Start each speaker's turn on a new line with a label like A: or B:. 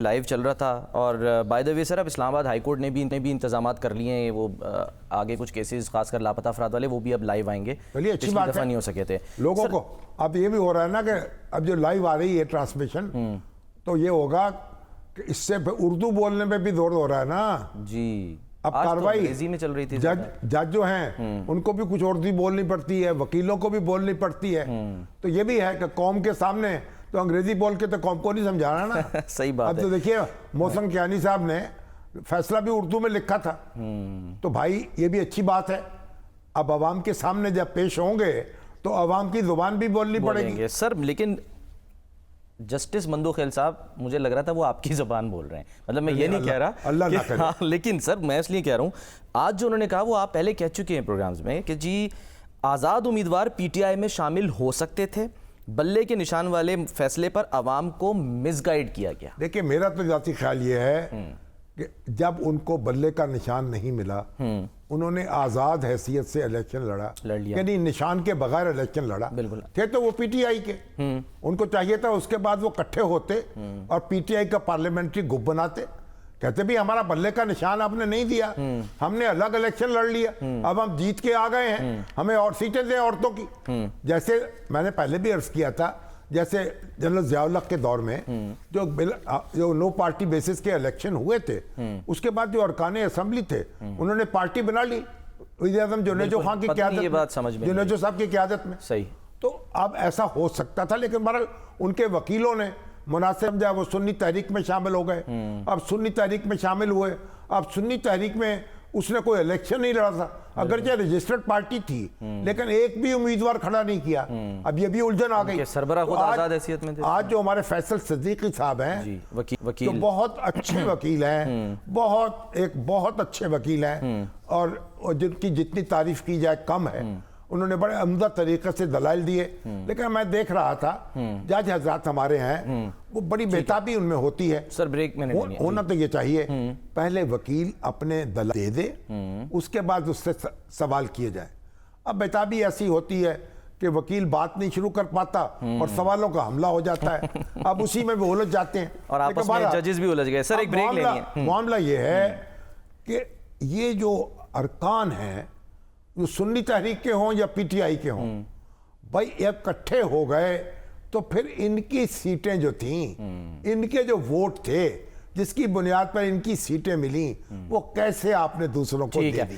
A: Live चल रहा था। और बाय द वे सर, अब इस्लामाबाद हाई कोर्ट ने भी इंतजामात कर लिए हैं। वो आगे कुछ केसेस खासकर लापता अफराद वाले वो भी अब लाइव आएंगे।
B: चलिए, अच्छी बात है,
A: नहीं हो सके थे
B: लोगों को। अब ये भी हो रहा है ना कि अब जो लाइव आ रही है ट्रांसमिशन, तो ये होगा कि इससे उर्दू बोलने में भी जोर हो रहा है ना जी। अब कार्रवाई
A: अंग्रेजी में चल रही थी।
B: जज जो हैं उनको भी कुछ उर्दू बोलनी पड़ती है, वकीलों को भी बोलनी पड़ती है। तो ये भी है कि कौम के सामने तो अंग्रेजी बोल के तो कौम को नहीं समझाना ना।
A: सही बात
B: अब तो देखिए, मौसम कियानी साहब ने फैसला भी उर्दू में लिखा था। तो भाई ये भी अच्छी बात है। अब अवाम के सामने जब पेश होंगे तो अवाम की जुबान भी बोलनी पड़ेगी
A: सर। लेकिन जस्टिस मंदो खेल साहब, मुझे लग रहा था वो आपकी ज़बान बोल रहे हैं। मतलब मैं ये नहीं कह रहा
B: अल्लाह ना करे।
A: हाँ, लेकिन सर मैं इसलिए कह रहा हूँ, आज जो उन्होंने कहा वो आप पहले कह चुके हैं प्रोग्राम्स में कि जी आज़ाद उम्मीदवार पीटीआई में शामिल हो सकते थे, बल्ले के निशान वाले फैसले पर अवाम को मिसगाइड किया गया।
B: देखिए, मेरा तो जाती ख्याल ये है कि जब उनको बल्ले का निशान नहीं मिला, उन्होंने आज़ाद हैसियत से इलेक्शन लड़ लिया, यानी निशान के बगैर इलेक्शन लड़ा।
A: बिल्कुल
B: थे तो वो पीटीआई के, उनको चाहिए था उसके बाद वो इकट्ठे होते और पीटीआई का पार्लियामेंट्री ग्रुप बनाते। कहते भी हमारा बल्ले का निशान आपने नहीं दिया, हमने अलग इलेक्शन लड़ लिया, अब हम जीत के आ गए हैं, हमें और सीटें दें औरतों की। जैसे मैंने पहले भी अर्ज किया था, जैसे जनरल ज़ियाउल हक के दौर में जो नो पार्टी बेसिस के इलेक्शन हुए थे, उसके बाद जो अरकाने असेंबली थे उन्होंने पार्टी बना ली वज़ीर-ए-आज़म जुनेजो खान की क़यादत, जुनेजो साहब की क़यादत में।
A: सही।
B: तो अब ऐसा हो सकता था, लेकिन बहरहाल उनके वकीलों ने मुनासिब समझा, वो सुन्नी तहरीक में शामिल हो गए। अब सुन्नी तहरीक में शामिल हुए, अब सुन्नी तहरीक में उसने कोई इलेक्शन नहीं लड़ा था, अगरचे रजिस्टर्ड पार्टी थी, लेकिन एक भी उम्मीदवार खड़ा नहीं किया। अब ये भी उलझन आ गई।
A: सरबराह खुद आज़ाद हैसियत में थे।
B: आज जो हमारे फैसल सिद्दीकी साहब हैं,
A: वकील
B: तो बहुत अच्छे वकील हैं, बहुत अच्छे वकील हैं, और जिनकी जितनी तारीफ की जाए कम है। उन्होंने बड़े उम्दा तरीके से दलाइल दिए। लेकिन मैं देख रहा था जज हजरात हमारे हैं, वो बड़ी बेताबी उनमें होती है।
A: सर ब्रेक में
B: होना तो ये चाहिए, पहले वकील अपने दलाइल दे दे, उसके बाद उससे सवाल किए जाए। अब बेताबी ऐसी होती है कि वकील बात नहीं शुरू कर पाता और सवालों का हमला हो जाता है। अब उसी में भी उलझ जाते हैं
A: और आपस में जजेस भी उलझ गए। सर एक ब्रेक लेनी है।
B: मामला ये है कि ये जो अरकान हैं, जो सुन्नी तहरीक के हों या पीटीआई के हों, भाई इकट्ठे हो गए तो फिर इनकी सीटें जो थीं, इनके जो वोट थे जिसकी बुनियाद पर इनकी सीटें मिली, वो कैसे आपने दूसरों को दे दी?